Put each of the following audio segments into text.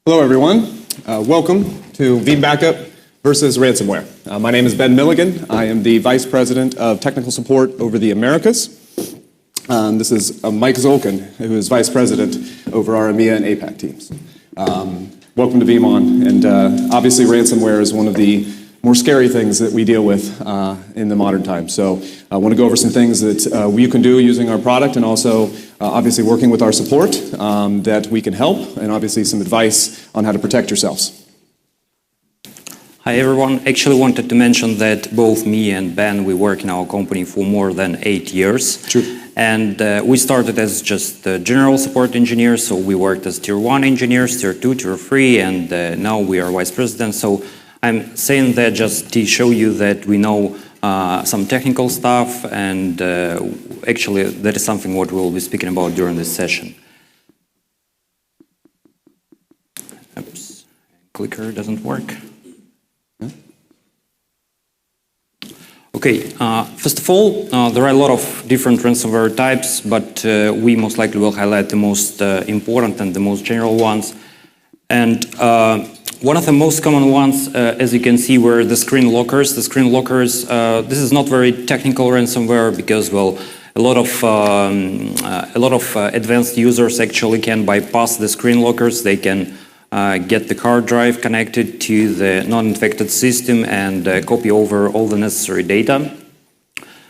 Hello, everyone. Welcome to Veeam Backup versus ransomware. My name is Ben Milligan. I am the Vice President of Technical Support over the Americas. This is Mike Zolkin, who is Vice President over our EMEA and APAC teams. Welcome to VeeamON. And obviously, ransomware is one of the more scary things that we deal with in the modern time. So I want to go over some things that you can do using our product, and also obviously working with our support that we can help, and obviously some advice on how to protect yourselves. Hi everyone. Actually wanted to mention that both me and Ben, we work in our company for more than 8 years. True. And we started as just general support engineers, so we worked as tier 1 engineers, tier 2, tier 3, and now we are vice president. So I'm saying that just to show you that we know some technical stuff, and actually that is something what we'll be speaking about during this session. Oops, clicker doesn't work. Okay, first of all, there are a lot of different ransomware types, but we most likely will highlight the most important and the most general ones. And one of the most common ones, as you can see, were the screen lockers. The screen lockers, this is not very technical ransomware because, well, a lot of advanced users actually can bypass the screen lockers. They can get the hard drive connected to the non-infected system and copy over all the necessary data.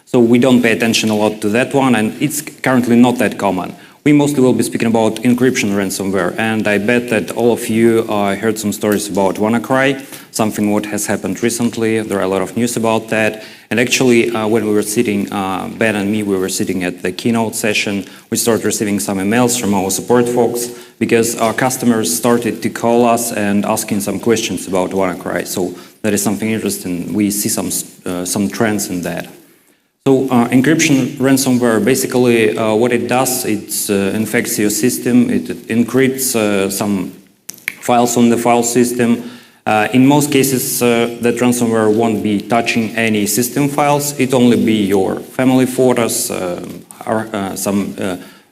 So we don't pay attention a lot to that one, and it's currently not that common. We mostly will be speaking about encryption ransomware, and I bet that all of you heard some stories about WannaCry, something what has happened recently. There are a lot of news about that. And actually, when we were sitting, Ben and me, we were sitting at the keynote session, we started receiving some emails from our support folks because our customers started to call us and asking some questions about WannaCry. So that is something interesting. We see some trends in that. So encryption ransomware, basically what it does, it infects your system, it encrypts some files on the file system. In most cases, that ransomware won't be touching any system files, it only be your family photos, some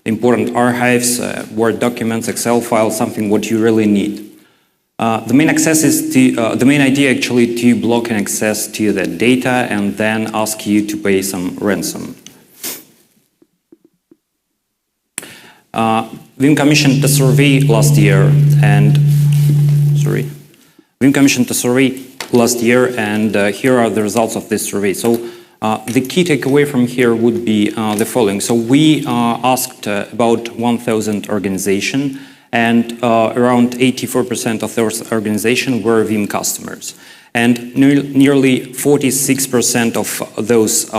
important archives, Word documents, Excel files, something what you really need. The main access is the main idea actually to block an access to that data and then ask you to pay some ransom. Veeam commissioned a survey last year, and here are the results of this survey. So the key takeaway from here would be the following. So we asked about 1,000 organizations. And around 84% of those organizations were Veeam customers. And nearly 46% of those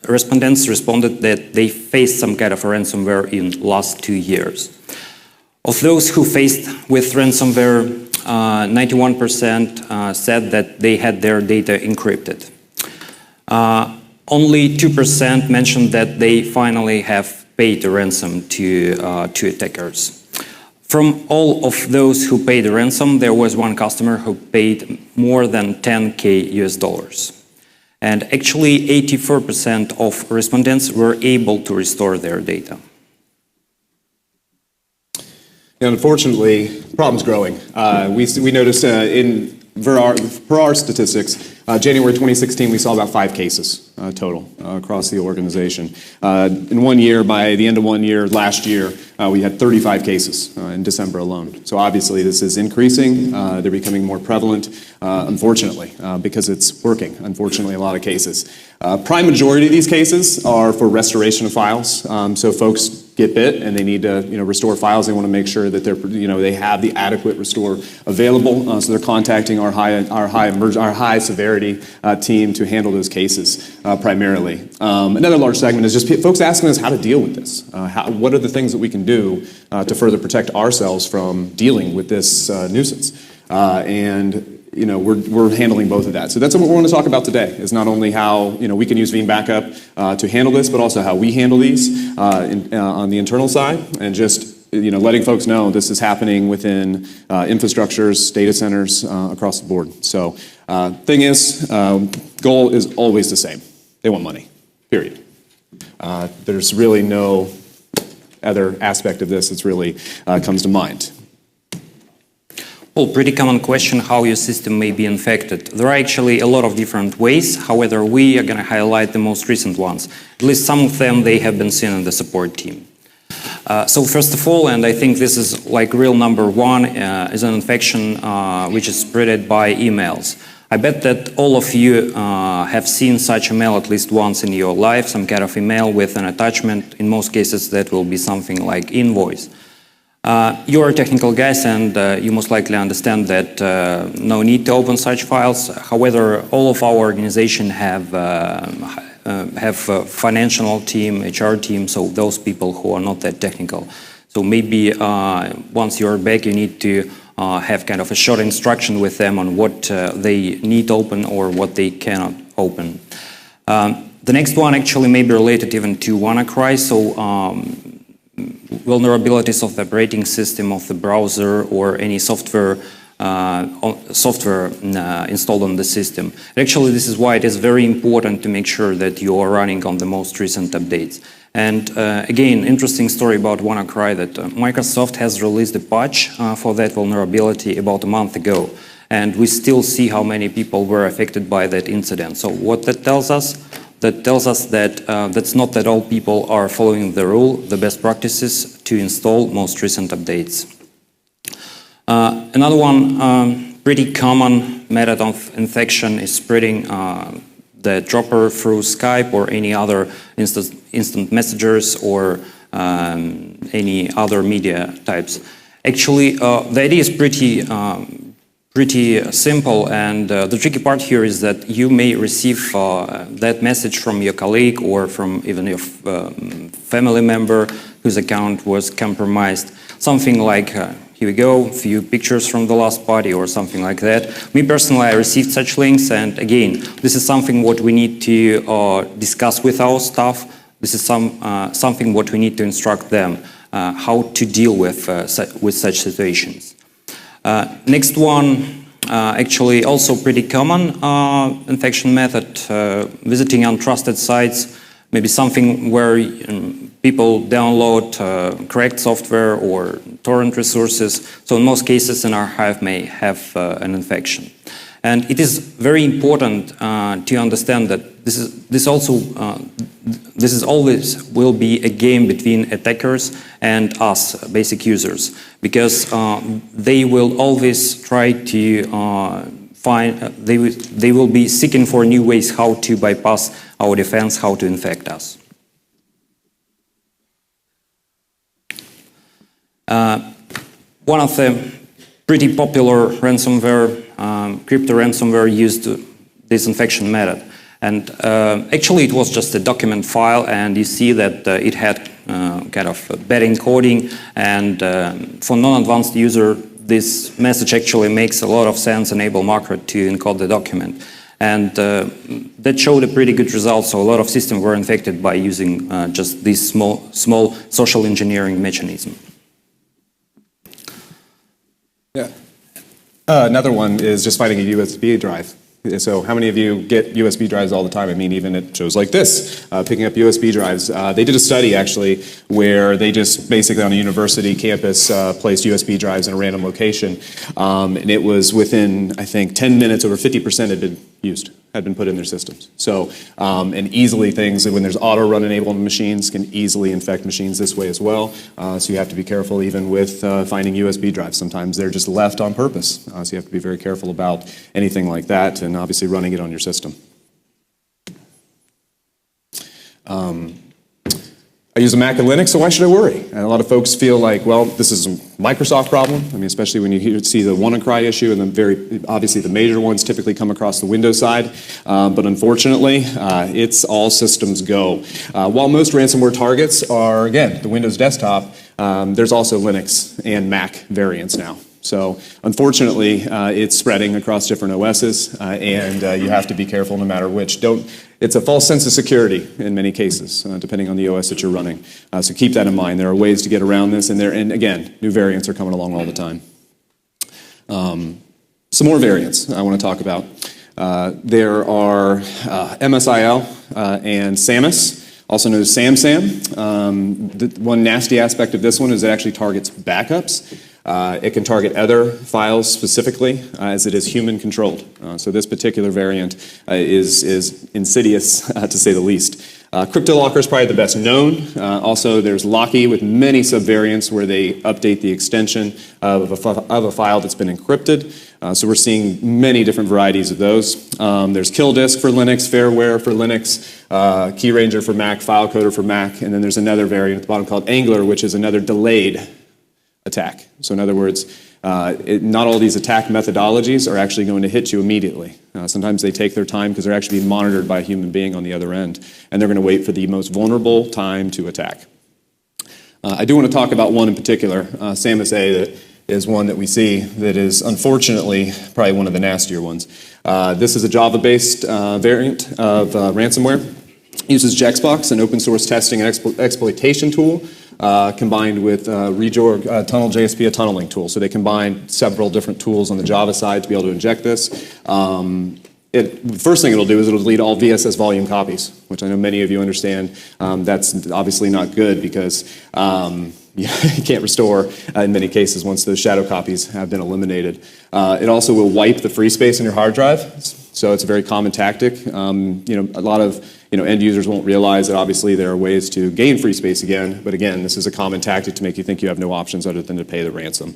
respondents responded that they faced some kind of a ransomware in the last 2 years. Of those who faced with ransomware, 91% said that they had their data encrypted. Only 2% mentioned that they finally have paid the ransom to attackers. From all of those who paid the ransom, there was one customer who paid more than $10K US. And actually 84% of respondents were able to restore their data. And unfortunately, the problem's growing. We noticed per our statistics, January 2016, we saw about 5 cases total across the organization. In 1 year, by the end of 1 year last year, we had 35 cases in December alone. So obviously this is increasing. They're becoming more prevalent, unfortunately, because it's working, unfortunately, a lot of cases. Prime majority of these cases are for restoration of files. So folks get bit and they need to restore files. They want to make sure that they have the adequate restore available. So they're contacting our high severity team to handle those cases primarily. Another large segment is just folks asking us how to deal with this. What are the things that we can do to further protect ourselves from dealing with this nuisance? We're handling both of that. So that's what we want to talk about today, is not only how we can use Veeam Backup to handle this, but also how we handle these on the internal side, and just letting folks know this is happening within infrastructures, data centers across the board. So thing is, goal is always the same. They want money, period. There's really no other aspect of this that's really comes to mind. Well, pretty common question how your system may be infected. There are actually a lot of different ways. However, we are going to highlight the most recent ones. At least some of them, they have been seen in the support team. So first of all, and I think this is like real number one, is an infection which is spreaded by emails. I bet that all of you have seen such a mail at least once in your life, some kind of email with an attachment. In most cases, that will be something like invoice. You're technical guys, and you most likely understand that no need to open such files. However, all of our organization have a financial team, HR team, so those people who are not that technical. So maybe once you're back, you need to have kind of a short instruction with them on what they need open or what they cannot open. The next one actually may be related even to WannaCry. So vulnerabilities of the operating system of the browser or any software installed on the system. Actually, this is why it is very important to make sure that you are running on the most recent updates. And again, interesting story about WannaCry that Microsoft has released a patch for that vulnerability about a month ago. And we still see how many people were affected by that incident. So what that tells us? That tells us that that's not that all people are following the rule, the best practices to install most recent updates. Another one, pretty common method of infection is spreading the dropper through Skype or any other instant messengers or any other media types. Actually, the idea is pretty simple, and the tricky part here is that you may receive that message from your colleague or from even your family member whose account was compromised. Something like, here we go, a few pictures from the last party or something like that. Me personally, I received such links, and again, this is something what we need to discuss with our staff. This is something what we need to instruct them how to deal with such situations. Next one, actually also pretty common infection method, visiting untrusted sites, maybe something where people download correct software or torrent resources. So in most cases, an archive may have an infection. And it is very important to understand that this always will be a game between attackers and us, basic users, because they will always try to they will be seeking for new ways how to bypass our defense, how to infect us. One of the pretty popular ransomware, crypto ransomware, used this infection method. And actually it was just a document file, and you see that it had kind of bad encoding, and for non-advanced user this message actually makes a lot of sense, enable macro to encode the document. And that showed a pretty good result, so a lot of systems were infected by using just this small social engineering mechanism. Yeah. Another one is just finding a USB drive. So how many of you get USB drives all the time? I mean, even at shows like this, picking up USB drives. They did a study, actually, where they just basically on a university campus placed USB drives in a random location. And it was within, I think, 10 minutes, over 50% had been used, had been put in their systems. So, and easily things, when there's auto-run enabled machines, can easily infect machines this way as well. So you have to be careful even with finding USB drives. Sometimes they're just left on purpose. So you have to be very careful about anything like that, and obviously running it on your system. I use a Mac and Linux, so why should I worry? And a lot of folks feel like, well, this is a Microsoft problem. I mean, especially when you see the WannaCry issue, and then obviously the major ones typically come across the Windows side. But unfortunately, it's all systems go. While most ransomware targets are, again, the Windows desktop, there's also Linux and Mac variants now. So unfortunately, it's spreading across different OSs, and you have to be careful no matter which. It's a false sense of security in many cases, depending on the OS that you're running. So keep that in mind. There are ways to get around this, and again, new variants are coming along all the time. Some more variants I want to talk about. There are MSIL and Samas, also known as samsam. The one nasty aspect of this one is it actually targets backups. It can target other files specifically, as it is human-controlled. So this particular variant is insidious, to say the least. CryptoLocker is probably the best known. Also, there's Locky with many subvariants where they update the extension of a file that's been encrypted. So we're seeing many different varieties of those. There's KillDisk for Linux, Fairware for Linux, KeyRanger for Mac, FileCoder for Mac, and then there's another variant at the bottom called Angler, which is another delayed attack. So in other words, not all these attack methodologies are actually going to hit you immediately. Sometimes they take their time because they're actually being monitored by a human being on the other end, and they're going to wait for the most vulnerable time to attack. I do want to talk about one in particular, Samas.A, that is one that we see that is unfortunately probably one of the nastier ones. This is a Java-based variant of ransomware. It uses Jexbox, an open source testing and exploitation tool, combined with Rejor Tunnel JSP, a tunneling tool. So they combine several different tools on the Java side to be able to inject this. The first thing it'll do is it'll delete all VSS volume copies, which I know many of you understand. That's obviously not good because you can't restore in many cases once those shadow copies have been eliminated. It also will wipe the free space in your hard drive. So it's a very common tactic. A lot of end users won't realize that obviously there are ways to gain free space again, but again, this is a common tactic to make you think you have no options other than to pay the ransom.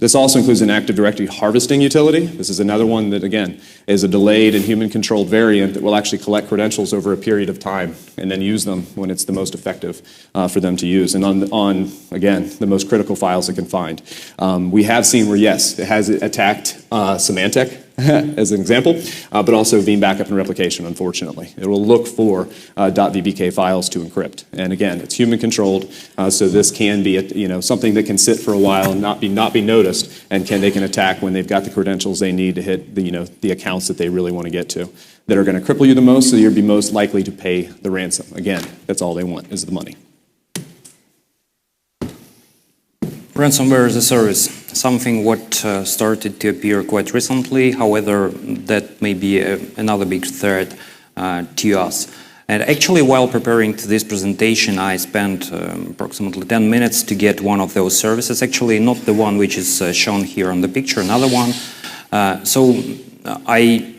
This also includes an Active Directory harvesting utility. This is another one that, again, is a delayed and human-controlled variant that will actually collect credentials over a period of time and then use them when it's the most effective for them to use, and on again, the most critical files it can find. We have seen where, yes, it has attacked Symantec, as an example, but also Veeam backup and replication, unfortunately. It will look for .vbk files to encrypt. And again, it's human controlled, so this can be something that can sit for a while and not be noticed, and they can attack when they've got the credentials they need to hit the accounts that they really want to get to, that are going to cripple you the most, so you'll be most likely to pay the ransom. Again, that's all they want, is the money. Ransomware as a service, something what started to appear quite recently. However, that may be another big threat to us. And actually, while preparing to this presentation, I spent approximately 10 minutes to get one of those services. Actually, not the one which is shown here on the picture, another one. So I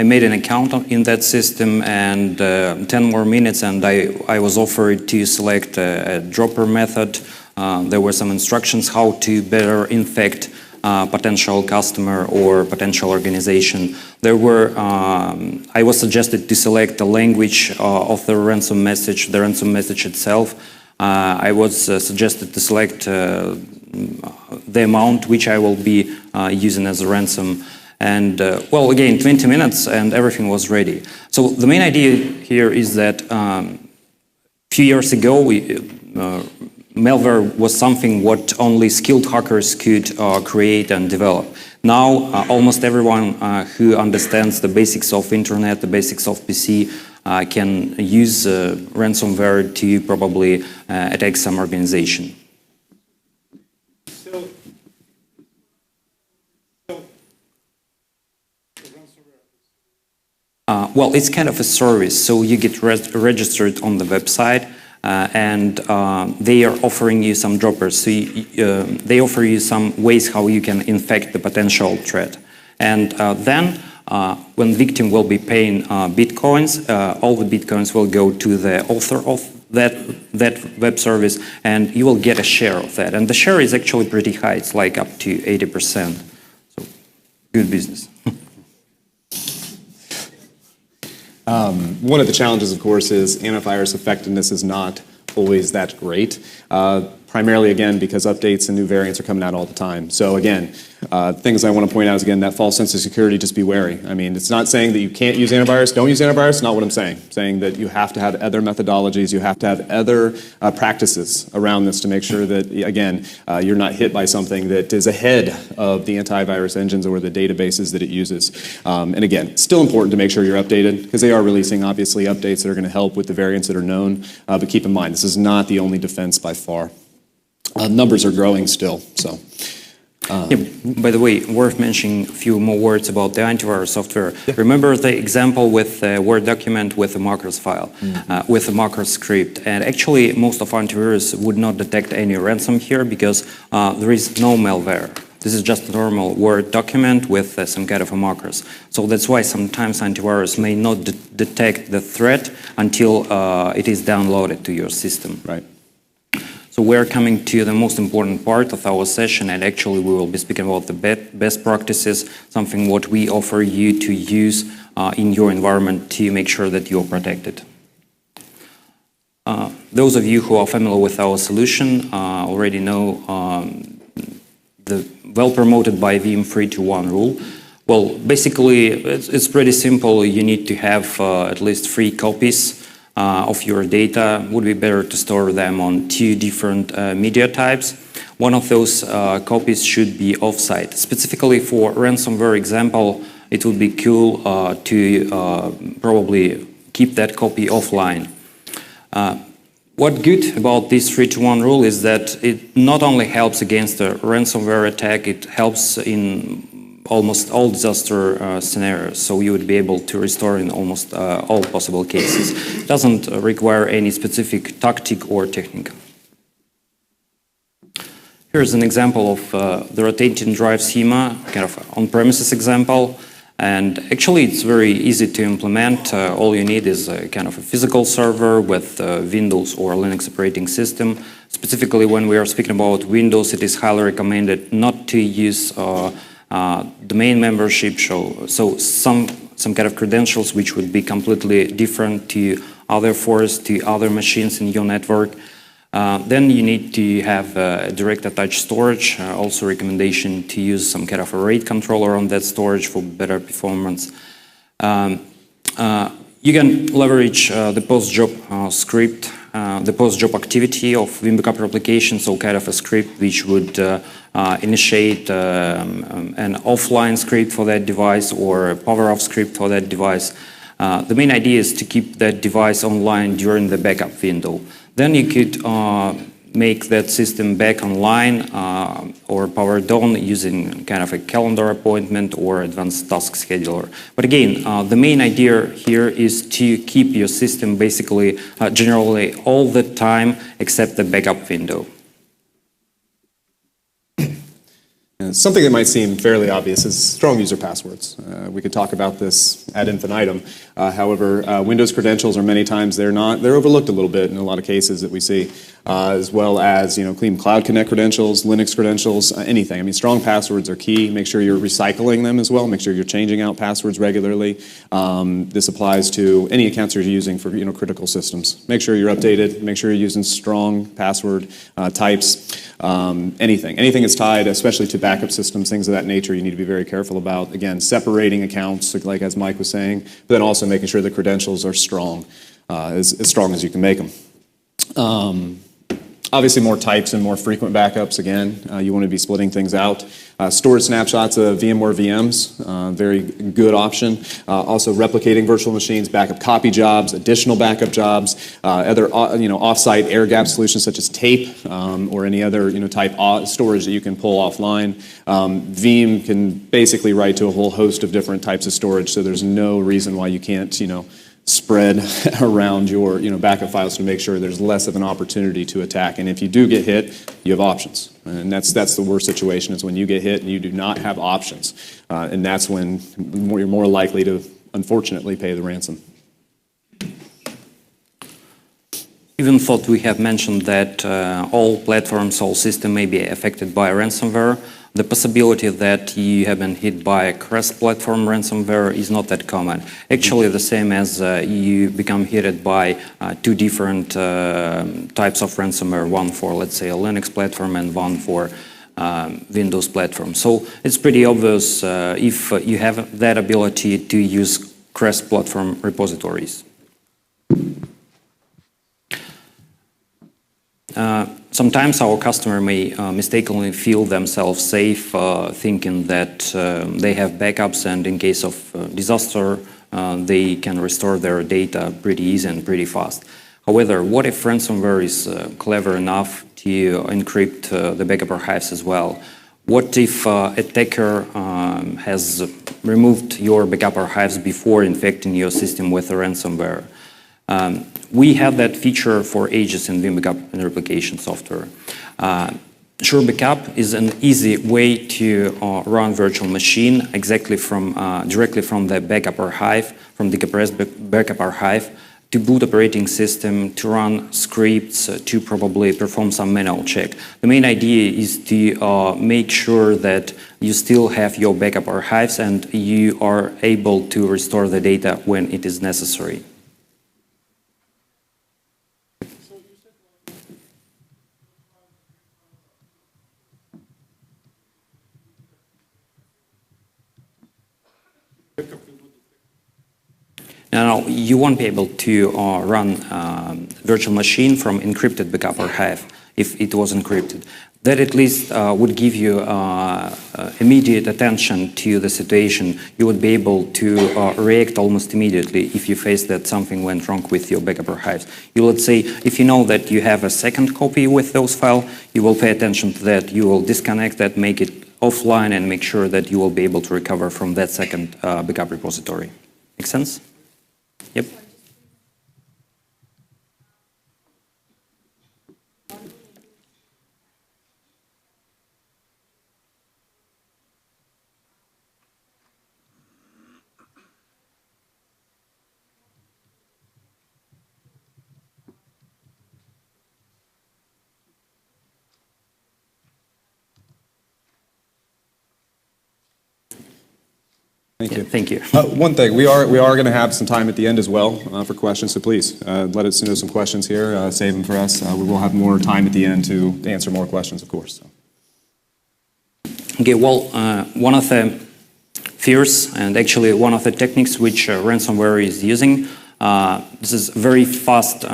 made an account in that system, and 10 more minutes, and I was offered to select a dropper method. There were some instructions how to better infect potential customer or potential organization. I was suggested to select the language of the ransom message itself. I was suggested to select the amount which I will be using as a ransom. And well, again, 20 minutes and everything was ready. So the main idea here is that a few years ago, malware was something what only skilled hackers could create and develop. Now, almost everyone who understands the basics of internet, the basics of PC, can use ransomware to probably attack some organization. Well, it's kind of a service, so you get registered on the website. And they are offering you some droppers. So they offer you some ways how you can infect the potential threat. And then when victim will be paying bitcoins, all the bitcoins will go to the author of that web service, and you will get a share of that. And the share is actually pretty high. It's like up to 80%. So good business. One of the challenges, of course, is antivirus effectiveness is not always that great. Primarily, again, because updates and new variants are coming out all the time. So again, things I want to point out is, again, that false sense of security, just be wary. I mean, it's not saying that you can't use antivirus, don't use antivirus, not what I'm saying. I'm saying that you have to have other methodologies, you have to have other practices around this to make sure that, again, you're not hit by something that is ahead of the antivirus engines or the databases that it uses. And again, it's still important to make sure you're updated, because they are releasing, obviously, updates that are going to help with the variants that are known. But keep in mind, this is not the only defense by far. Numbers are growing still, so. By the way, worth mentioning a few more words about the antivirus software. Yeah. Remember the example with the Word document with a markers file, with a marker script. And actually, most of antivirus would not detect any ransom here because there is no malware. This is just a normal Word document with some kind of a markers. So that's why sometimes antivirus may not detect the threat until it is downloaded to your system. Right. So we're coming to the most important part of our session, and actually we will be speaking about the best practices, something what we offer you to use in your environment to make sure that you're protected. Those of you who are familiar with our solution already know the well-promoted by Veeam 3-to-1 rule. Well, basically, it's pretty simple. You need to have at least 3 copies of your data. Would be better to store them on 2 different media types. One of those copies should be offsite. Specifically for ransomware example, it would be cool to probably keep that copy offline. What good about this 3-to-1 rule is that it not only helps against a ransomware attack, it helps in almost all disaster scenarios, so you would be able to restore in almost all possible cases. It doesn't require any specific tactic or technique. Here's an example of the rotating drive schema, kind of on-premises example. And actually, it's very easy to implement. All you need is a kind of a physical server with Windows or Linux operating system. Specifically, when we are speaking about Windows, it is highly recommended not to use domain membership, so some kind of credentials which would be completely different to other force, to other machines in your network. Then you need to have direct attached storage. Also recommendation to use some kind of a RAID controller on that storage for better performance. You can leverage the post-job script, the post-job activity of Veeam Backup application, so kind of a script which would initiate an offline script for that device or a power-off script for that device. The main idea is to keep that device online during the backup window. Then you could make that system back online or powered on using kind of a calendar appointment or advanced task scheduler. But again, the main idea here is to keep your system basically generally all the time except the backup window. Something that might seem fairly obvious is strong user passwords. We could talk about this ad infinitum. However, Windows credentials are many times they're overlooked a little bit in a lot of cases that we see, as well as clean Cloud Connect credentials, Linux credentials, anything. I mean, strong passwords are key. Make sure you're recycling them as well. Make sure you're changing out passwords regularly. This applies to any accounts you're using for critical systems. Make sure you're updated. Make sure you're using strong password types. Anything that's tied, especially to backup systems, things of that nature, you need to be very careful about. Again, separating accounts, like as Mike was saying, but then also making sure the credentials are strong, as strong as you can make them. Obviously, more types and more frequent backups. Again, you want to be splitting things out. Stored snapshots of VMware VMs, very good option. Also, replicating virtual machines, backup copy jobs, additional backup jobs, other off-site air-gap solutions such as tape or any other type storage that you can pull offline. Veeam can basically write to a whole host of different types of storage, so there's no reason why you can't spread around your backup files to make sure there's less of an opportunity to attack. And if you do get hit, you have options. And that's the worst situation, is when you get hit and you do not have options. And that's when you're more likely to, unfortunately, pay the ransom. Even though we have mentioned that all platforms, all systems may be affected by ransomware, the possibility that you have been hit by a cross-platform ransomware is not that common. Actually, the same as you become hit by 2 different types of ransomware, one for, let's say, a Linux platform and one for Windows platform. So it's pretty obvious if you have that ability to use cross-platform repositories. Sometimes our customer may mistakenly feel themselves safe, thinking that they have backups, and in case of disaster, they can restore their data pretty easy and pretty fast. However, what if ransomware is clever enough to encrypt the backup archives as well? What if attacker has removed your backup archives before infecting your system with a ransomware? We have that feature for ages in Veeam Backup and Replication software. Sure Backup is an easy way to run virtual machine directly from the backup archive, from the compressed backup archive, to boot operating system, to run scripts, to probably perform some manual check. The main idea is to make sure that you still have your backup archives and you are able to restore the data when it is necessary. Now, you won't be able to run virtual machine from encrypted backup archive if it was encrypted. That at least would give you immediate attention to the situation. You would be able to react almost immediately if you face that something went wrong with your backup archives. You would say, if you know that you have a second copy with those files, you will pay attention to that. You will disconnect that, make it offline, and make sure that you will be able to recover from that second backup repository. Make sense? Yep. Thank you. Thank you. One thing, we are going to have some time at the end as well for questions, so please let us know some questions here. Save them for us. We will have more time at the end to answer more questions, of course. So. Okay, well, one of the fears and actually one of the techniques which ransomware is using, this is very fast.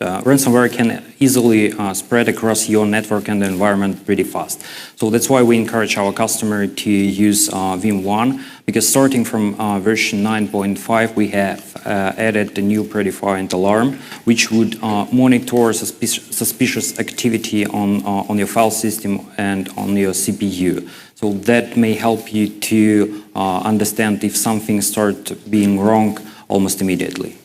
Ransomware can easily spread across your network and the environment pretty fast. So that's why we encourage our customer to use VeeamON, because starting from version 9.5, we have added a new predefined alarm, which would monitor suspicious activity on your file system and on your CPU. So that may help you to understand if something starts being wrong almost immediately.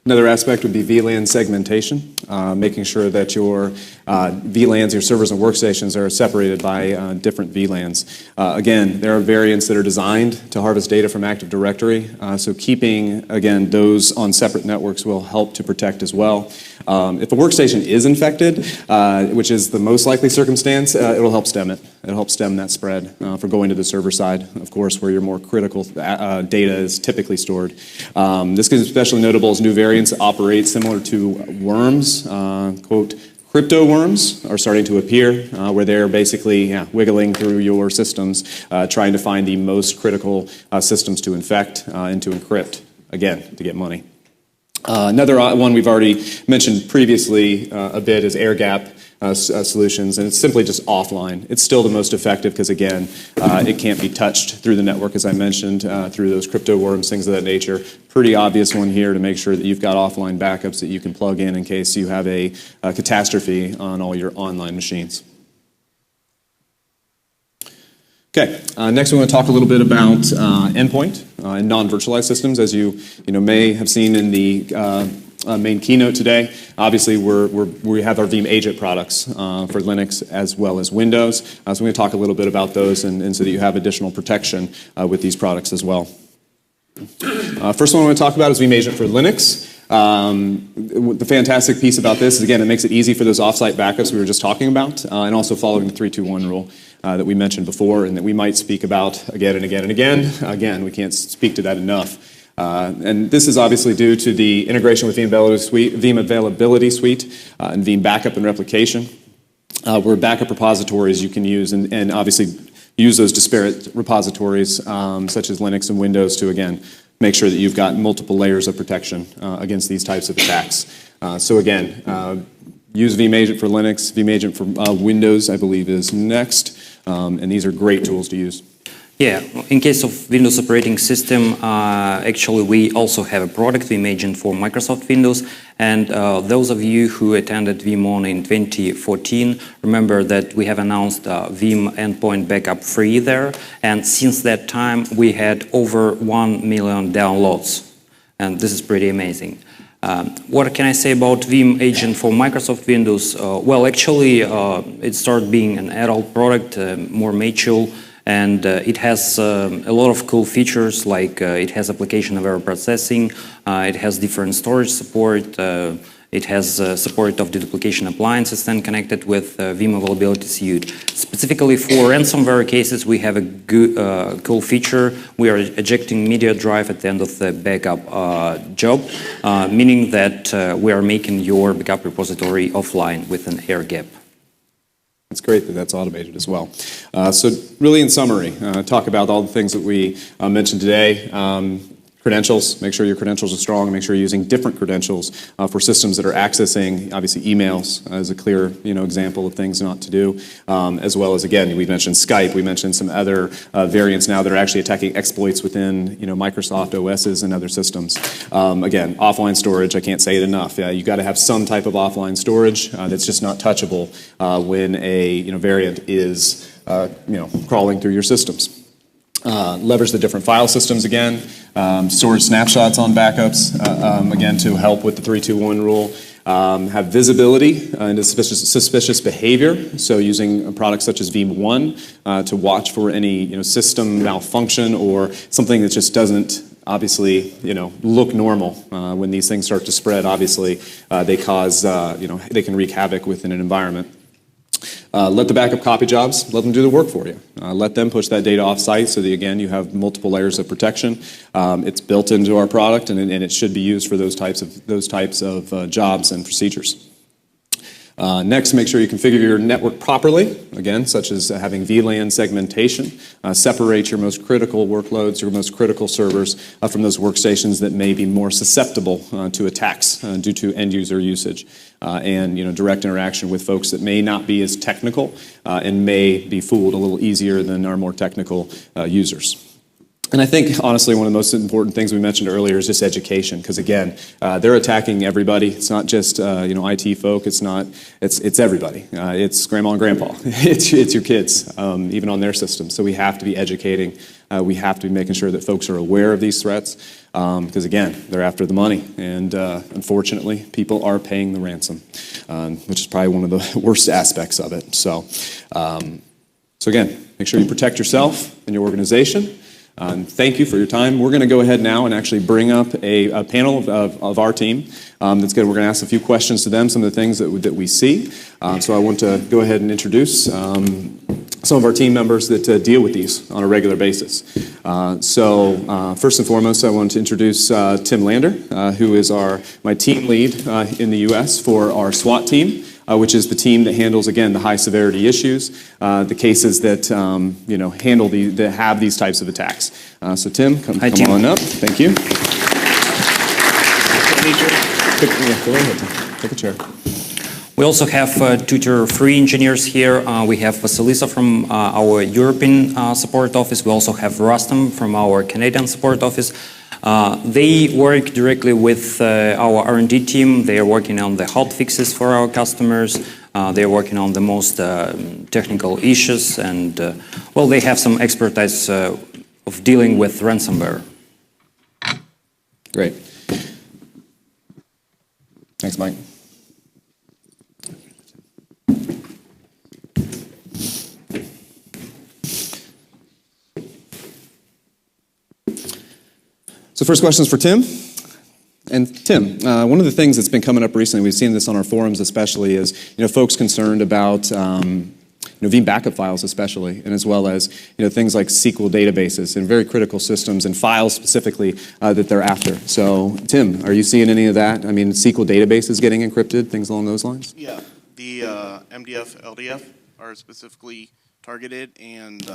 Another aspect would be VLAN segmentation, making sure that your VLANs, your servers and workstations are separated by different VLANs. Again, there are variants that are designed to harvest data from Active Directory, so keeping, again, those on separate networks will help to protect as well. If a workstation is infected, which is the most likely circumstance, it will help stem it. It'll help stem that spread for going to the server side, of course, where your more critical data is typically stored. This is especially notable as new variants operate similar to worms, quote, crypto worms are starting to appear, where they're basically wiggling through your systems, trying to find the most critical systems to infect and to encrypt, again, to get money. Another one we've already mentioned previously a bit is air gap solutions, and it's simply just offline. It's still the most effective because, again, it can't be touched through the network, as I mentioned, through those crypto worms, things of that nature. Pretty obvious one here to make sure that you've got offline backups that you can plug in case you have a catastrophe on all your online machines. Okay, next we want to talk a little bit about endpoint and non-virtualized systems. As you may have seen in the main keynote today, obviously we have our Veeam Agent products for Linux as well as Windows. So we're going to talk a little bit about those and so that you have additional protection with these products as well. First one I want to talk about is Veeam Agent for Linux. The fantastic piece about this is, again, it makes it easy for those offsite backups we were just talking about, and also following the 3-2-1 rule that we mentioned before and that we might speak about again and again and again. Again, we can't speak to that enough. And this is obviously due to the integration with Veeam Availability Suite and Veeam Backup and Replication, where backup repositories you can use and obviously use those disparate repositories such as Linux and Windows to, again, make sure that you've got multiple layers of protection against these types of attacks. So again, use Veeam Agent for Linux, Veeam Agent for Windows, I believe, is next, and these are great tools to use. Yeah, in case of Windows operating system, actually we also have a product, Veeam Agent for Microsoft Windows, and those of you who attended VeeamON in 2014, remember that we have announced Veeam Endpoint Backup Free there, and since that time we had over 1 million downloads, and this is pretty amazing. What can I say about Veeam Agent for Microsoft Windows? Well, actually, it started being an adult product, more mature, and it has a lot of cool features, like it has application-aware processing, it has different storage support, it has support of deduplication appliances then connected with Veeam Availability Suite. Specifically for ransomware cases, we have a good, cool feature. We are ejecting media drive at the end of the backup job, meaning that we are making your backup repository offline with an air gap. It's great that that's automated as well. So really in summary, talk about all the things that we mentioned today. Credentials, make sure your credentials are strong, make sure you're using different credentials for systems that are accessing, obviously emails as a clear example of things not to do, as well as, again, we mentioned Skype, we mentioned some other variants now that are actually attacking exploits within Microsoft OSs and other systems. Again, offline storage, I can't say it enough. You got to have some type of offline storage that's just not touchable when a variant is crawling through your systems. Leverage the different file systems again, storage snapshots on backups, again, to help with the 3-2-1 rule. Have visibility into suspicious behavior, so using products such as VeeamON to watch for any system malfunction or something that just doesn't obviously look normal. When these things start to spread, obviously they cause they can wreak havoc within an environment. Let the backup copy jobs, let them do the work for you. Let them push that data off-site so that, again, you have multiple layers of protection. It's built into our product, and it should be used for those types of jobs and procedures. Next, make sure you configure your network properly, again, such as having VLAN segmentation. Separate your most critical workloads, your most critical servers from those workstations that may be more susceptible to attacks due to end-user usage. And direct interaction with folks that may not be as technical and may be fooled a little easier than our more technical users. And I think, honestly, one of the most important things we mentioned earlier is just education, because again, they're attacking everybody. It's not just IT folk. It's everybody. It's grandma and grandpa. It's your kids, even on their systems. So we have to be educating. We have to be making sure that folks are aware of these threats, because again, they're after the money, and unfortunately, people are paying the ransom, which is probably one of the worst aspects of it. So again, make sure you protect yourself and your organization. Thank you for your time. We're going to go ahead now and actually bring up a panel of our team. That's good. We're going to ask a few questions to them, some of the things that we see. So I want to go ahead and introduce some of our team members that deal with these on a regular basis. First and foremost, I want to introduce Tim Lander, who is my team lead in the U.S. for our SWAT team. Which is the team that handles, again, the high severity issues, the cases that that have these types of attacks. So Tim, come on up. Thank you. Go ahead. Take a chair. We also have two 3 engineers here. We have Vasilisa from our European support office. We also have Rustam from our Canadian support office. They work directly with our R&D team. They are working on the hot fixes for our customers. They are working on the most technical issues, and well, they have some expertise of dealing with ransomware. Great. Thanks, Mike. So first question is for Tim. And Tim, one of the things that's been coming up recently, we've seen this on our forums especially, is folks concerned about Veeam backup files especially, and as well as things like SQL databases and very critical systems and files specifically that they're after. So Tim, are you seeing any of that? I mean, SQL databases getting encrypted, things along those lines? Yeah, the MDF, LDF are specifically targeted, and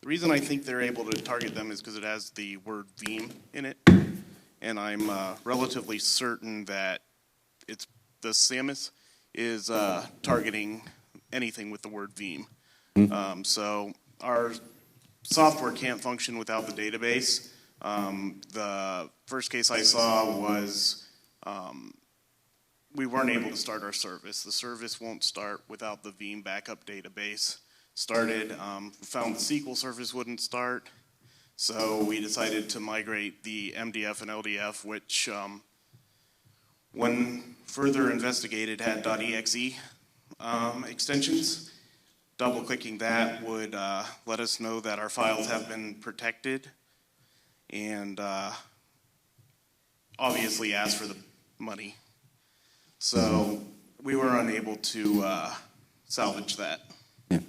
the reason I think they're able to target them is because it has the word Veeam in it, and I'm relatively certain that the Samas is targeting anything with the word Veeam. So our software can't function without the database. The first case I saw was we weren't able to start our service. The service won't start without the Veeam backup database started. We found the SQL service wouldn't start, so we decided to migrate the MDF and LDF, which when further investigated had .exe extensions. Double-clicking that would let us know that our files have been protected and obviously ask for the money. So we were unable to salvage that. Yeah,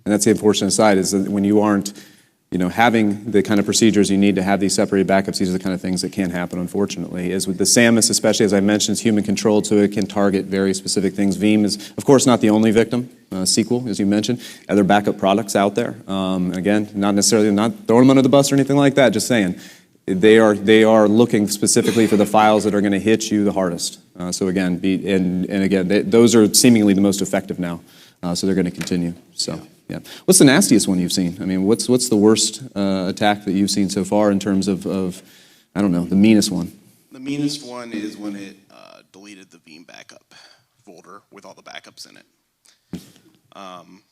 and that's the unfortunate side is that when you aren't, having the kind of procedures you need to have these separated backups, these are the kind of things that can happen, unfortunately. Is with the Samas, especially as I mentioned, it's human controlled, so it can target very specific things. Veeam is, of course, not the only victim. SQL, as you mentioned, other backup products out there. Again, not necessarily not throwing them under the bus or anything like that. Just saying, they are looking specifically for the files that are going to hit you the hardest. So again, those are seemingly the most effective now. So they're going to continue. So. Yeah. What's the nastiest one you've seen? I mean, what's the worst attack that you've seen so far in terms of I don't know, the meanest one? The meanest one is when it deleted the Veeam backup folder with all the backups in it.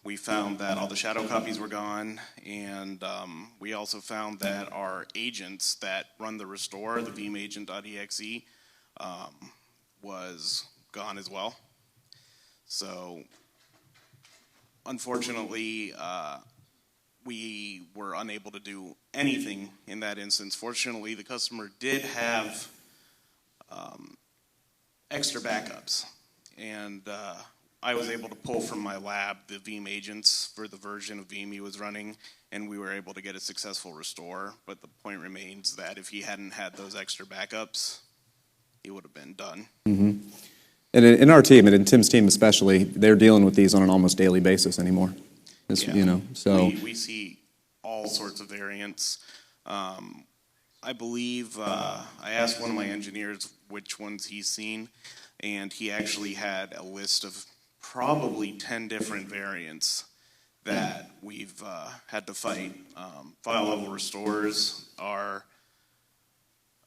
We found that all the shadow copies were gone, and we also found that our agents that run the restore, the Veeam agent.exe, was gone as well. So unfortunately, we were unable to do anything in that instance. Fortunately, the customer did have extra backups, and I was able to pull from my lab the Veeam agents for the version of Veeam he was running, and we were able to get a successful restore. But the point remains that if he hadn't had those extra backups, he would have been done. Mm-hmm. And in our team, and in Tim's team especially, they're dealing with these on an almost daily basis anymore. So we see all sorts of variants. I believe I asked one of my engineers which ones he's seen, and he actually had a list of probably 10 different variants that we've had to fight. File level restores are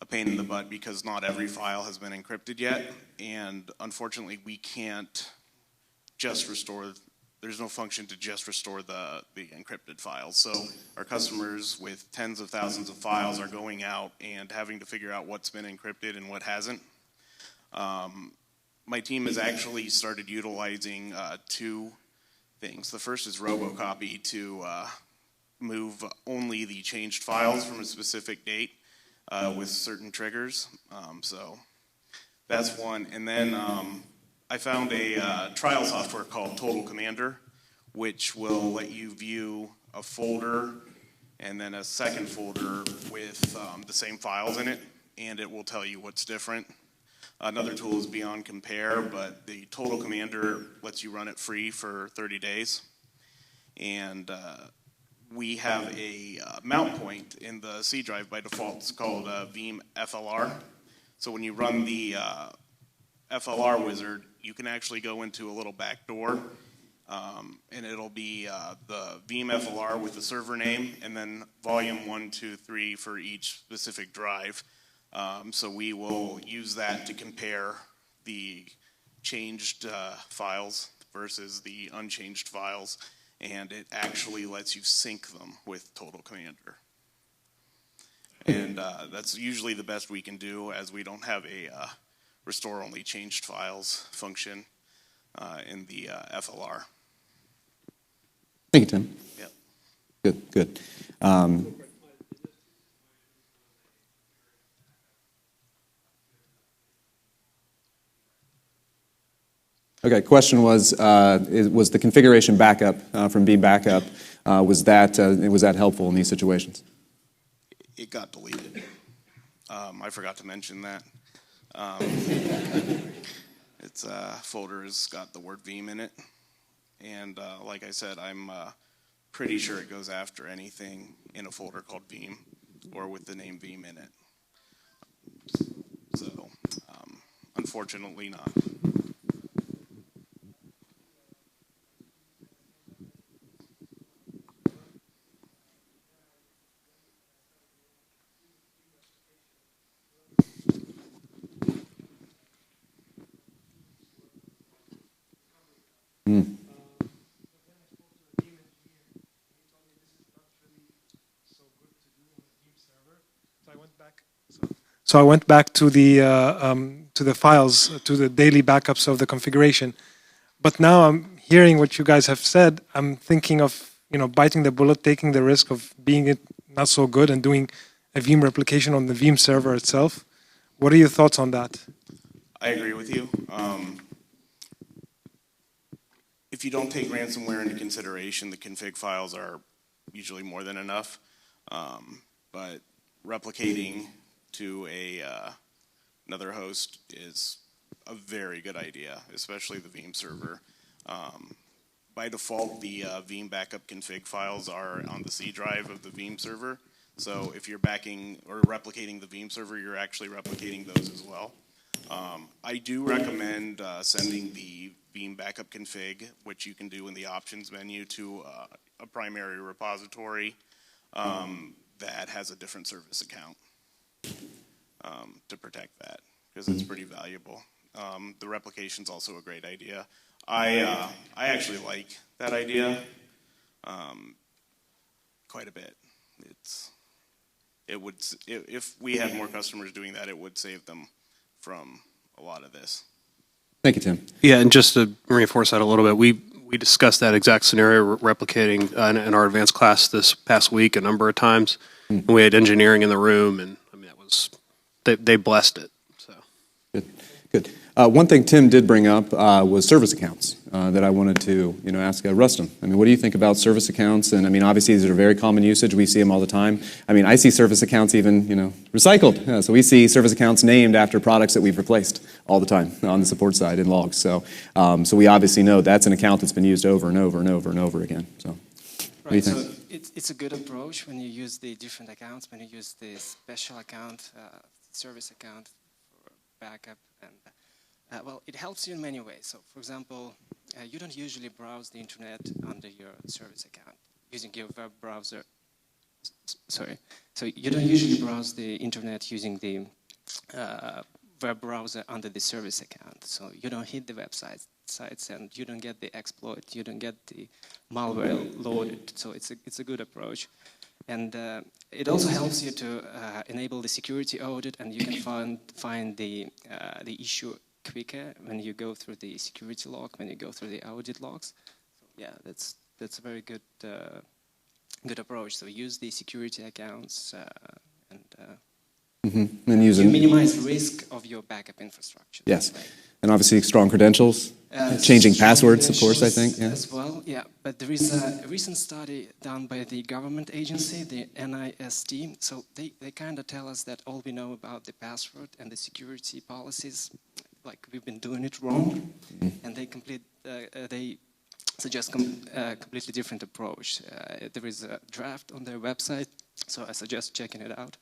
a pain in the butt because not every file has been encrypted yet, and unfortunately we can't just restore, there's no function to just restore the encrypted files. So our customers with tens of thousands of files are going out and having to figure out what's been encrypted and what hasn't. My team has actually started utilizing two things. The first is robocopy to move only the changed files from a specific date with certain triggers. So that's one. And then I found a trial software called Total Commander, which will let you view a folder and then a second folder with the same files in it, and it will tell you what's different. Another tool is Beyond Compare, but the Total Commander lets you run it free for 30 days. And we have a mount point in the C drive by default. It's called Veeam FLR. So when you run the FLR wizard, you can actually go into a little back door, and it'll be the Veeam FLR with the server name, and then volume 1, 2, 3 for each specific drive. So we will use that to compare the changed files versus the unchanged files, and it actually lets you sync them with Total Commander. And that's usually the best we can do, as we don't have a restore only changed files function in the FLR. Thank you, Tim. Yep. Good. Okay, question was the configuration backup from Veeam Backup, was that helpful in these situations? It got deleted. I forgot to mention that. Its folder has got the word Veeam in it, and like I said, I'm pretty sure it goes after anything in a folder called Veeam or with the name Veeam in it. So, unfortunately not. So I went back to the files, to the daily backups of the configuration. But now I'm hearing what you guys have said. I'm thinking of biting the bullet, taking the risk of being it not so good, and doing a Veeam replication on the Veeam server itself. What are your thoughts on that? I agree with you. If you don't take ransomware into consideration, the config files are usually more than enough. But replicating to another host is a very good idea, especially the Veeam server. By default, the Veeam backup config files are on the C drive of the Veeam server. So if you're backing or replicating the Veeam server, you're actually replicating those as well. I do recommend sending the Veeam backup config, which you can do in the options menu, to a primary repository that has a different service account to protect that, because it's pretty valuable. The replication's also a great idea. I actually like that idea quite a bit. If we had more customers doing that, it would save them from a lot of this. Thank you, Tim. Yeah, and just to reinforce that a little bit, we discussed that exact scenario replicating in our advanced class this past week a number of times. And we had engineering in the room, and I mean, they blessed it. So Good. One thing Tim did bring up was service accounts that I wanted to ask Rustam. I mean, what do you think about service accounts? And I mean, obviously these are very common usage. We see them all the time. I mean, I see service accounts even recycled. So we see service accounts named after products that we've replaced all the time on the support side in logs. So we obviously know that's an account that's been used over and over and over and over again. So what do you think? So it's a good approach when you use the different accounts, when you use the special account, service account for backup, and well, it helps you in many ways. So, for example, you don't usually browse the internet under your service account using your web browser. Sorry. So you don't usually browse the internet using the web browser under the service account. So you don't hit the websites, and you don't get the exploit. You don't get the malware loaded. So it's a good approach. And it also helps you to enable the security audit, and you can find the issue quicker when you go through the security log, when you go through the audit logs. So yeah, that's a very good good approach. So use the security accounts And use you minimize risk of your backup infrastructure. Yes, and obviously strong credentials, changing passwords, of course, I think. Yeah. As well, yeah. But there is a recent study done by the government agency, the NIST. So they kind of tell us that all we know about the password and the security policies, like we've been doing it wrong, and they suggest completely different approach. There is a draft on their website, so I suggest checking it out.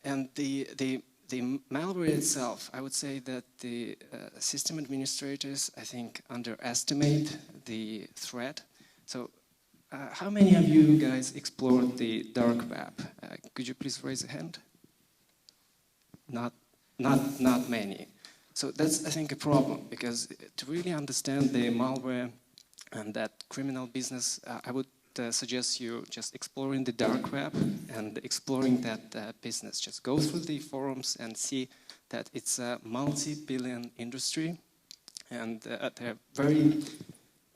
And the malware itself, I would say that the system administrators, I think, underestimate the threat. So how many of you guys explored the dark web? Could you please raise a hand? Not many. So that's, I think, a problem, because to really understand the malware and that criminal business, I would suggest you just exploring the dark web and exploring that business. Just go through the forums and see that it's a multi-billion industry, and they're very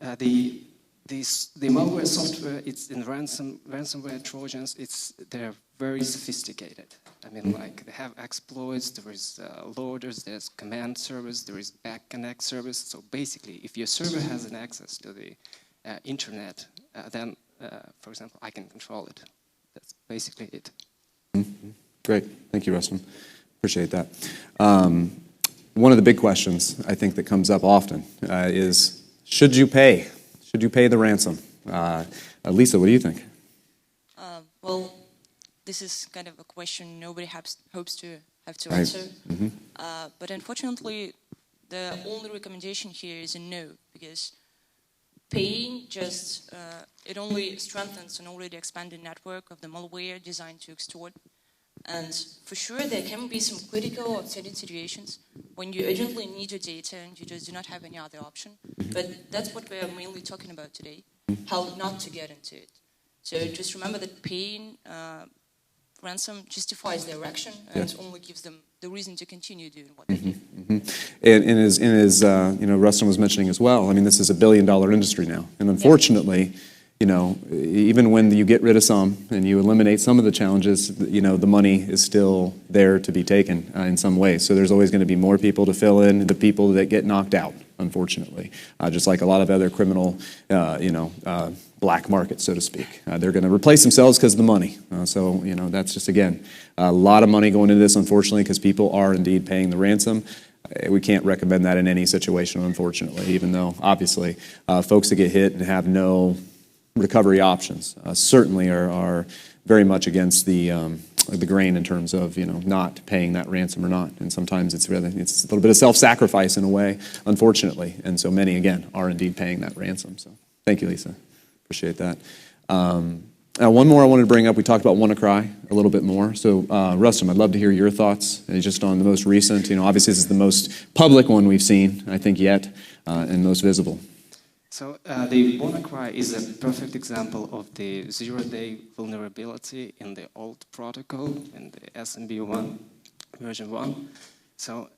the malware software. It's in ransomware Trojans. They're very sophisticated. I mean, like, they have exploits. There is loaders. There's command service. There is back connect service. So basically, if your server has an access to the internet, then for example, I can control it. That's basically it. Mm-hmm. Great. Thank you, Rustam. Appreciate that. One of the big questions I think that comes up often is, should you pay? Should you pay the ransom? Lisa, what do you think? Well, this is kind of a question nobody hopes to have to answer. Mm-hmm. But unfortunately, the only recommendation here is a no, because paying just, it only strengthens an already expanded network of the malware designed to extort. And for sure, there can be some critical or upsetting situations when you urgently need your data and you just do not have any other option. But that's what we're mainly talking about today, how not to get into it. So just remember that paying ransom justifies their action and only gives them the reason to continue doing what they do. And as Rustin was mentioning as well, I mean, this is $1 billion industry now. And unfortunately, even when you get rid of some and you eliminate some of the challenges, the money is still there to be taken in some way. So there's always going to be more people to fill in the people that get knocked out, unfortunately. Just like a lot of other criminal, black market, so to speak. They're going to replace themselves because of the money. So that's just, again, a lot of money going into this, unfortunately, because people are indeed paying the ransom. We can't recommend that in any situation, unfortunately, even though, obviously, folks that get hit and have no recovery options certainly are very much against the grain in terms of not paying that ransom or not. And sometimes it's a little bit of self-sacrifice in a way, unfortunately. And so many, again, are indeed paying that ransom. So thank you, Lisa. Appreciate that. One more I wanted to bring up. We talked about WannaCry a little bit more. So Rustin, I'd love to hear your thoughts just on the most recent. Obviously this is the most public one we've seen, I think, yet, and most visible. So the WannaCry is a perfect example of the zero-day vulnerability in the old protocol, in the SMB1 version 1. So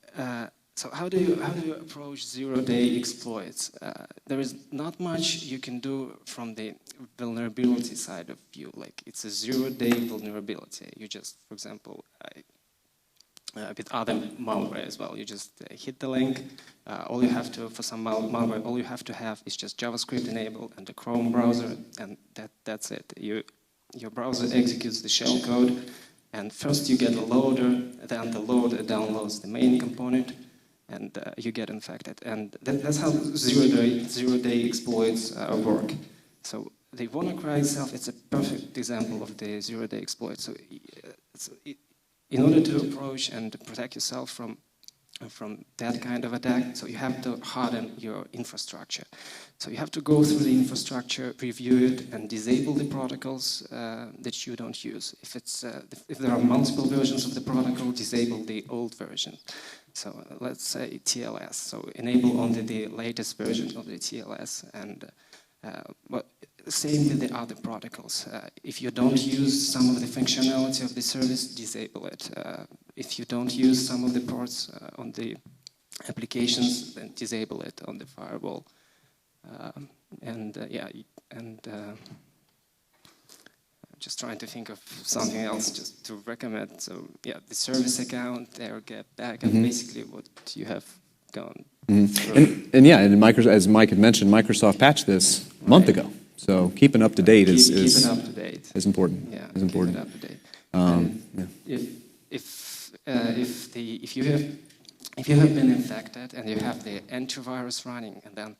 how do you approach zero-day exploits? There is not much you can do from the vulnerability side of view. Like, it's a zero-day vulnerability. You just, for example, with other malware as well, you just hit the link. All you have to, for some malware, all you have to have is just JavaScript enabled and the Chrome browser, and that's it. Your browser executes the shell code, and first you get a loader, then the loader downloads the main component, and you get infected. And that's how zero-day exploits work. So the WannaCry itself, it's a perfect example of the zero-day exploit. So in order to approach and protect yourself from that kind of attack, so you have to harden your infrastructure. So you have to go through the infrastructure, review it, and disable the protocols that you don't use. If there are multiple versions of the protocol, disable the old version. So let's say TLS. So enable only the latest version of the TLS, and same with the other protocols. If you don't use some of the functionality of the service, disable it. If you don't use some of the ports on the applications, then disable it on the firewall. Just trying to think of something else just to recommend. So yeah, the service account, air gap backup, basically what you have gone through. And as Mike had mentioned, Microsoft patched this a month ago. So keeping up to date is important. Yeah, is important. Keep it up to date. If you have been infected and you have the antivirus running, and then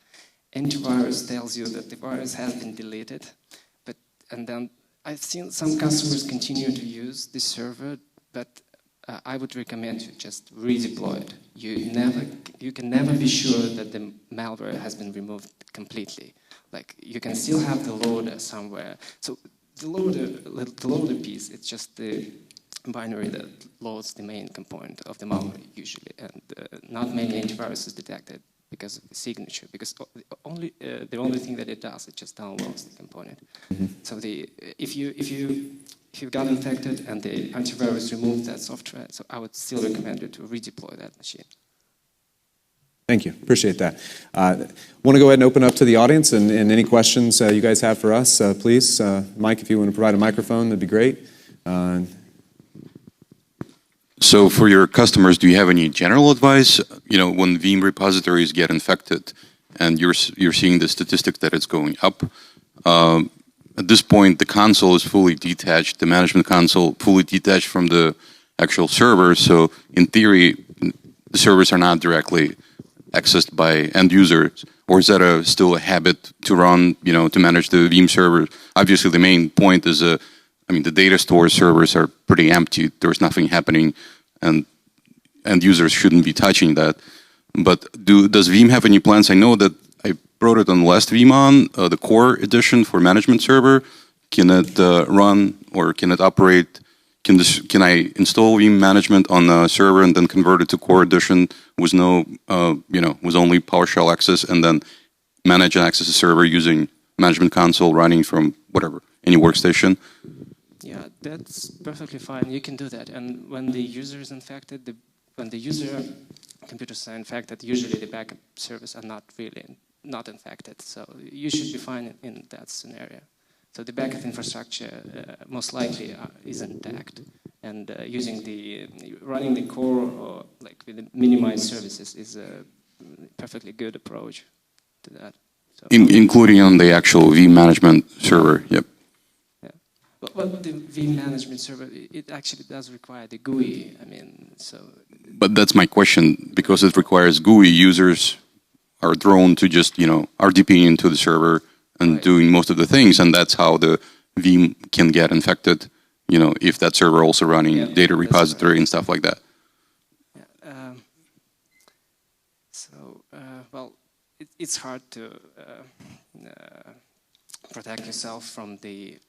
antivirus tells you that the virus has been deleted, and then I've seen some customers continue to use this server, but I would recommend you just redeploy it. You can never be sure that the malware has been removed completely. Like, you can still have the loader somewhere. So the loader piece, it's just the binary that loads the main component of the malware usually, and not many antiviruses detected because of the signature. Because the only thing that it does, it just downloads the component. So if you got infected and the antivirus removed that software, so I would still recommend you to redeploy that machine. Thank you. Appreciate that. Want to go ahead and open up to the audience and any questions you guys have for us, please. Mike, if you want to provide a microphone, that'd be great. So for your customers, do you have any general advice? When Veeam repositories get infected and you're seeing the statistic that it's going up, at this point, the console is fully detached, the management console fully detached from the actual server. So in theory, the servers are not directly accessed by end users, or is that still a habit to run, to manage the Veeam server? Obviously, the main point is, the data store servers are pretty empty. There's nothing happening, and end users shouldn't be touching that. But does Veeam have any plans? I know that I wrote it on the last VeeamON, the core edition for management server. Can it run, or can it operate? Can I install Veeam management on a server and then convert it to core edition with no, with only PowerShell access, and then manage and access a server using management console running from whatever, any workstation? Yeah, that's perfectly fine. You can do that. And when the user is infected, when the user computers are infected, usually the backup servers are not infected. So you should be fine in that scenario. So the backup infrastructure most likely is intact. And running the core or like with the minimized services is a perfectly good approach to that. So, Including on the actual Veeam management server, yep. yeah. But the Veeam management server, it actually does require the GUI. I mean, so. But that's my question, because it requires GUI, users are thrown to just, RDP into the server and doing most of the things, and that's how the Veeam can get infected, if that server also running data repository and stuff like that. Yeah, well, it's hard to protect yourself from the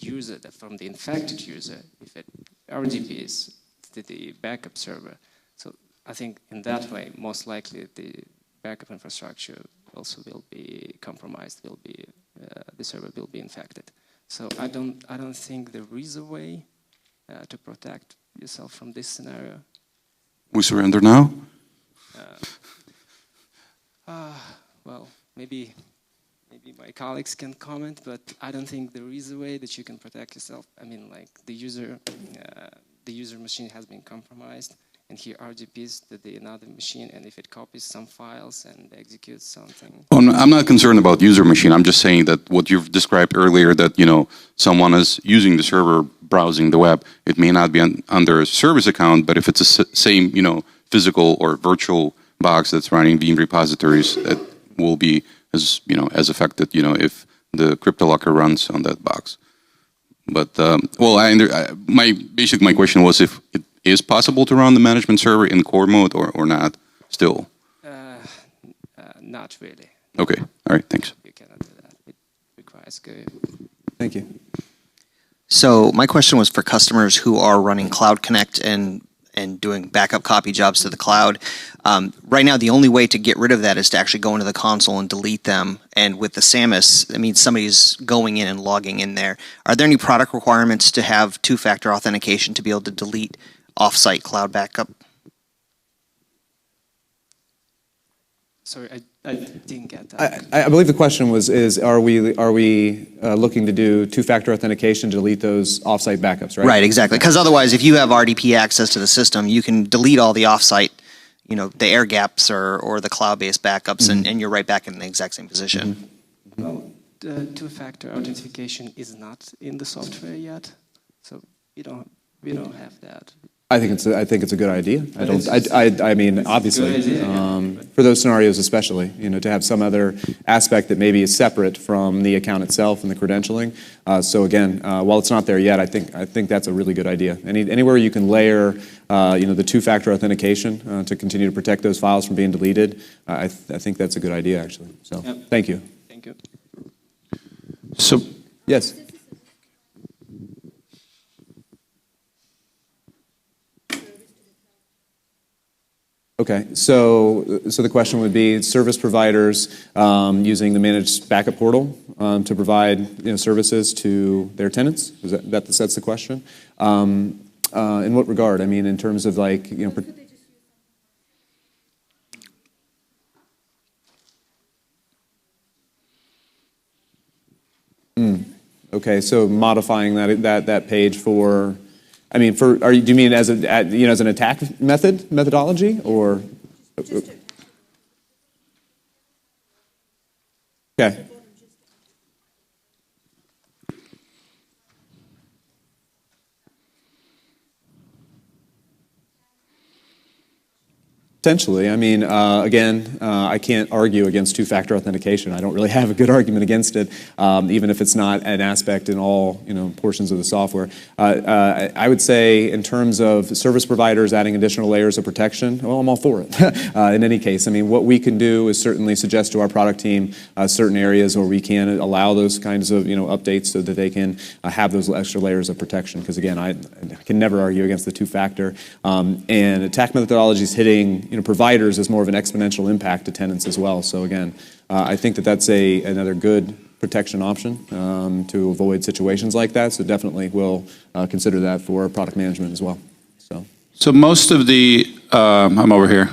user, from the infected user, if it RDPs to the backup server. So I think in that way, most likely the backup infrastructure also will be compromised. The server will be infected. So I don't think there is a way to protect yourself from this scenario. We surrender now? Well, maybe my colleagues can comment, but I don't think there is a way that you can protect yourself. I mean, like the user machine has been compromised, and he RDPs to another machine, and if it copies some files and executes something. Oh, no, I'm not concerned about user machine. I'm just saying that what you've described earlier, that someone is using the server, browsing the web. It may not be under a service account, but if it's the same physical or virtual box that's running Veeam repositories, that will be as affected if the CryptoLocker runs on that box. But my question was if it is possible to run the management server in core mode or not still. Not really. Okay. All right. Thanks. You cannot do that. It requires GUI. Thank you. So my question was for customers who are running Cloud Connect and doing backup copy jobs to the cloud. Right now, the only way to get rid of that is to actually go into the console and delete them. And with the Samas, I mean, somebody's going in and logging in there. Are there any product requirements to have two-factor authentication to be able to delete off-site cloud backup? Sorry, I didn't get that. I believe the question is are we looking to do two-factor authentication to delete those offsite backups, right? Right, exactly. Because otherwise, if you have RDP access to the system, you can delete all the offsite, the air gaps or the cloud-based backups, and you're right back in the exact same position. Well, the two-factor authentication is not in the software yet, so we don't have that. I think it's a good idea. I mean, obviously, for those scenarios especially, to have some other aspect that maybe is separate from the account itself and the credentialing. So again, while it's not there yet, I think that's a really good idea. Anywhere you can layer, the two-factor authentication to continue to protect those files from being deleted, I think that's a good idea actually. So thank you. Thank you. So yes. Okay, so the question would be service providers using the managed backup portal to provide services to their tenants. That's the question. In what regard? I mean, in terms of like Okay, so modifying that page for. I mean, do you mean as an attack methodology, or? Okay. Potentially. I mean, again, I can't argue against two-factor authentication. I don't really have a good argument against it, even if it's not an aspect in all portions of the software. I would say, in terms of service providers adding additional layers of protection, well, I'm all for it. In any case, I mean, what we can do is certainly suggest to our product team certain areas where we can allow those kinds of updates so that they can have those extra layers of protection. Because again, I can never argue against the two-factor. And attack methodologies hitting providers is more of an exponential impact to tenants as well. So again, I think that's another good protection option to avoid situations like that. So definitely we'll consider that for product management as well. So most of the, I'm over here.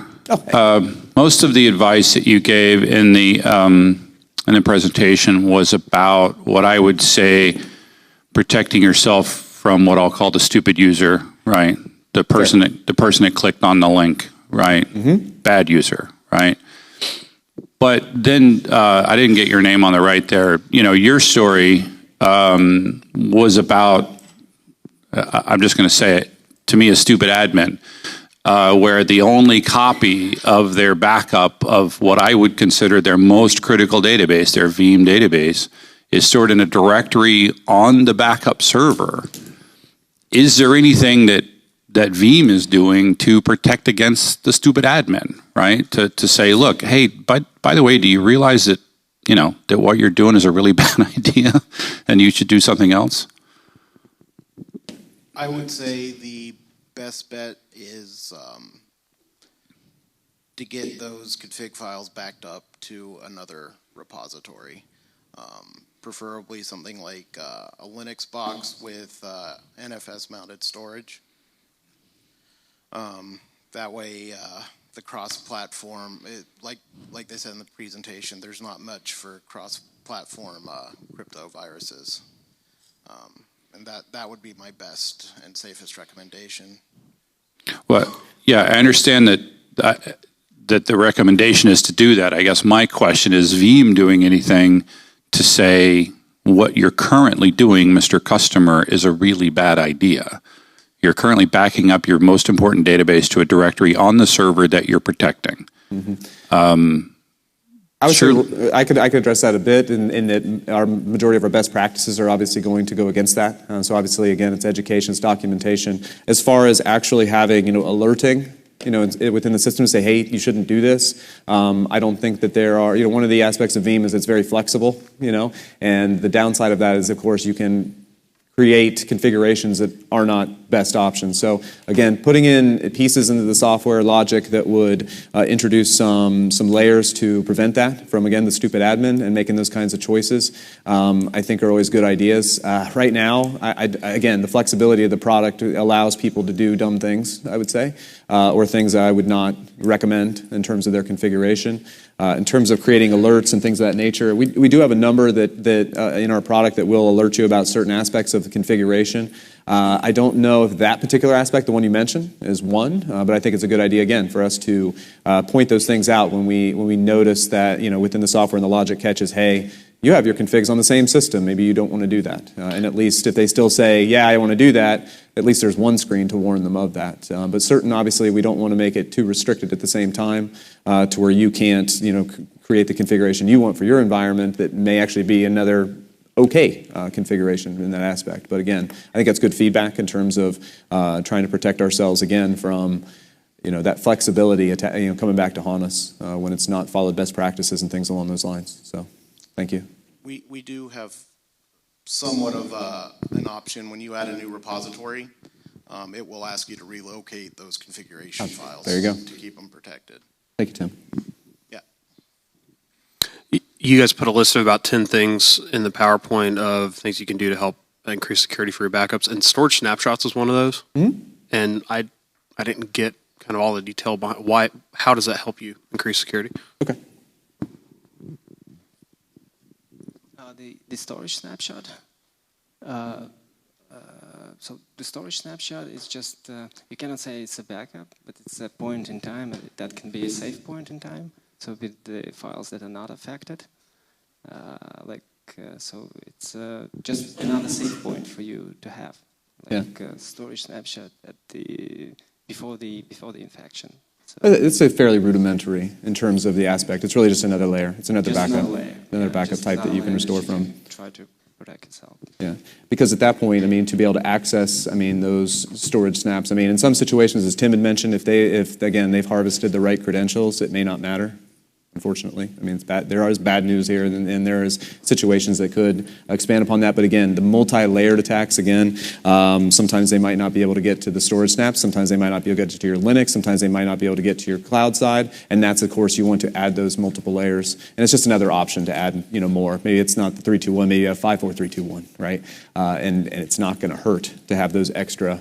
Most of the advice that you gave in the presentation was about what I would say protecting yourself from what I'll call the stupid user, right? The person that clicked on the link, right? Bad user, right? But then I didn't get your name on the right there. You know, your story was about, I'm just going to say it, to me, a stupid admin, where the only copy of their backup of what I would consider their most critical database, their Veeam database, is stored in a directory on the backup server. Is there anything that Veeam is doing to protect against the stupid admin, right? To say, look, hey, by the way, do you realize that, you know, that what you're doing is a really bad idea and you should do something else? I would say the best bet is to get those config files backed up to another repository, preferably something like a Linux box with NFS-mounted storage. That way, the cross-platform, like they said in the presentation, there's not much for cross-platform crypto viruses. And that would be my best and safest recommendation. Well, yeah, I understand that the recommendation is to do that. I guess my question is Veeam doing anything to say what you're currently doing, Mr. Customer, is a really bad idea? You're currently backing up your most important database to a directory on the server that you're protecting. I could address that a bit in that our majority of our best practices are obviously going to go against that. So obviously, again, it's education, it's documentation. As far as actually having, alerting, within the system to say, hey, you shouldn't do this. I don't think that there are, one of the aspects of Veeam is it's very flexible, and the downside of that is, of course, you can create configurations that are not best options. So again, putting in pieces into the software logic that would introduce some layers to prevent that from, again, the stupid admin and making those kinds of choices, I think are always good ideas. Right now, again, the flexibility of the product allows people to do dumb things, I would say, or things I would not recommend in terms of their configuration. In terms of creating alerts and things of that nature, we do have a number that in our product that will alert you about certain aspects of the configuration. I don't know if that particular aspect, the one you mentioned, is one, but I think it's a good idea, again, for us to point those things out when we notice that, within the software and the logic catches, hey, you have your configs on the same system. Maybe you don't want to do that. And at least if they still say, yeah, I want to do that, at least there's one screen to warn them of that. But obviously, we don't want to make it too restricted at the same time to where you can't, create the configuration you want for your environment that may actually be another okay configuration in that aspect. But again, I think that's good feedback in terms of trying to protect ourselves again from that flexibility coming back to haunt us when it's not followed best practices and things along those lines. So thank you. We do have somewhat of an option when you add a new repository. It will ask you to relocate those configuration files. There you go. To keep them protected. Thank you, Tim. Yeah. You guys put a list of about 10 things in the PowerPoint of things you can do to help increase security for your backups, and storage snapshots was one of those. Mm-hmm. And I didn't get kind of all the detail behind how does that help you increase security? Okay. The storage snapshot. So the storage snapshot is just, you cannot say it's a backup, but it's a point in time, and that can be a safe point in time. So with the files that are not affected, so it's just another safe point for you to have, like a storage snapshot at before the infection. So it's a fairly rudimentary in terms of the aspect. It's really just another layer. It's another backup, another backup type that you can restore from. Try to protect yourself. Yeah, because at that point, to be able to access, those storage snaps. In some situations, as Tim had mentioned, if again they've harvested the right credentials, it may not matter. unfortunately. I mean, it's bad. There is bad news here, and there is situations that could expand upon that. But again, the multi-layered attacks, again, sometimes they might not be able to get to the storage snaps. Sometimes they might not be able to get to your Linux. Sometimes they might not be able to get to your cloud side. And that's, of course, you want to add those multiple layers. And it's just another option to add, more. Maybe it's not the 3-2-1, maybe you have 5-4-3-2-1, right? And it's not going to hurt to have those extra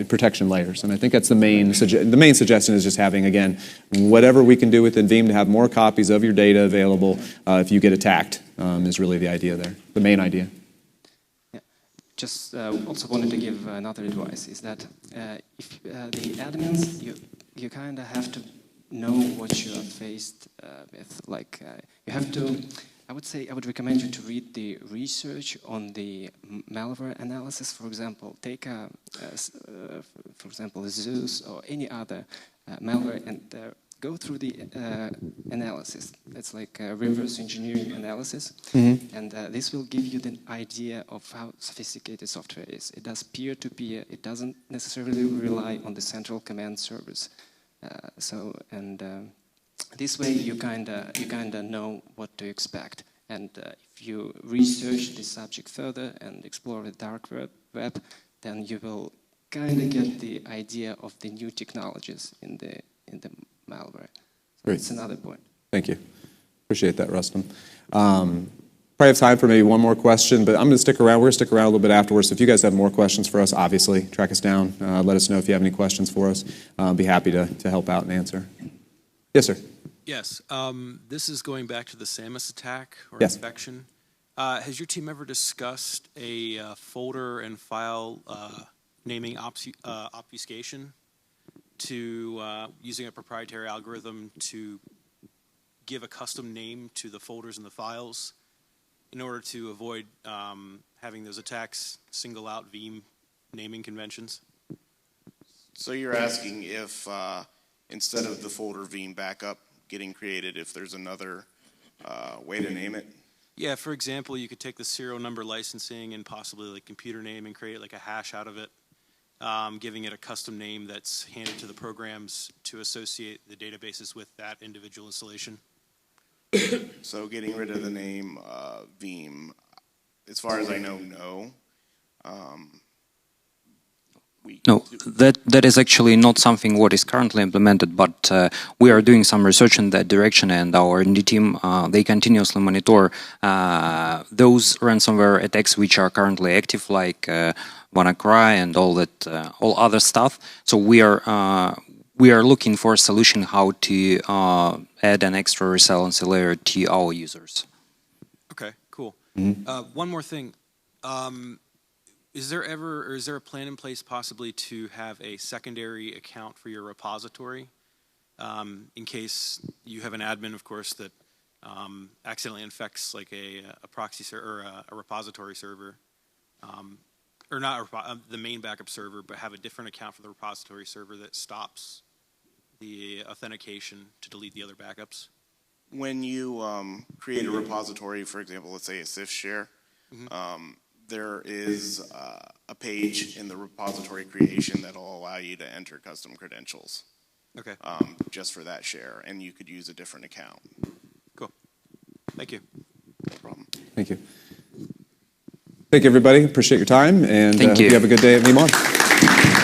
protection layers. And I think that's the main suggestion is just having, again, whatever we can do within Veeam to have more copies of your data available if you get attacked is really the idea there, the main idea. Yeah. Just also wanted to give another advice, is that if the admins, you kind of have to know what you are faced with. Like you have to, I would recommend you to read the research on the malware analysis. For example, take for example, Zeus or any other malware and go through the analysis. It's like a reverse engineering analysis. And this will give you the idea of how sophisticated software is. It does peer-to-peer. It doesn't necessarily rely on the central command servers. This way you kind of know what to expect. And if you research the subject further and explore the dark web, then you will kind of get the idea of the new technologies in the malware. So that's another point. Thank you. Appreciate that, Rustam. Probably have time for maybe one more question, but I'm going to stick around. We're going to stick around a little bit afterwards. So if you guys have more questions for us, obviously, track us down. Let us know if you have any questions for us. I'll be happy to help out and answer. Yes, sir. Yes. This is going back to the Samas attack or Yes. infection. Has your team ever discussed a folder and file naming obfuscation to using a proprietary algorithm to give a custom name to the folders and the files in order to avoid having those attacks single out Veeam naming conventions? So you're asking if instead of the folder Veeam backup getting created, if there's another way to name it? Yeah, for example, you could take the serial number licensing and possibly like computer name and create like a hash out of it, giving it a custom name that's handed to the programs to associate the databases with that individual installation. So getting rid of the name Veeam, as far as I know, no. No, that is actually not something what is currently implemented, but we are doing some research in that direction, and our R&D team, they continuously monitor those ransomware attacks which are currently active, like WannaCry and all other stuff. So we are looking for a solution how to add an extra resiliency layer to our users. Okay, cool. One more thing. Is there a plan in place possibly to have a secondary account for your repository in case you have an admin, of course, that accidentally infects like a proxy server or a repository server, or not the main backup server, but have a different account for the repository server that stops the authentication to delete the other backups? When you create a repository, for example, let's say a CIF share, there is a page in the repository creation that will allow you to enter custom credentials. Okay. Just for that share, and you could use a different account. Cool. Thank you. No problem. Thank you. Thank you, everybody. Appreciate your time, and Thank you. hope you have a good day at VeeamON.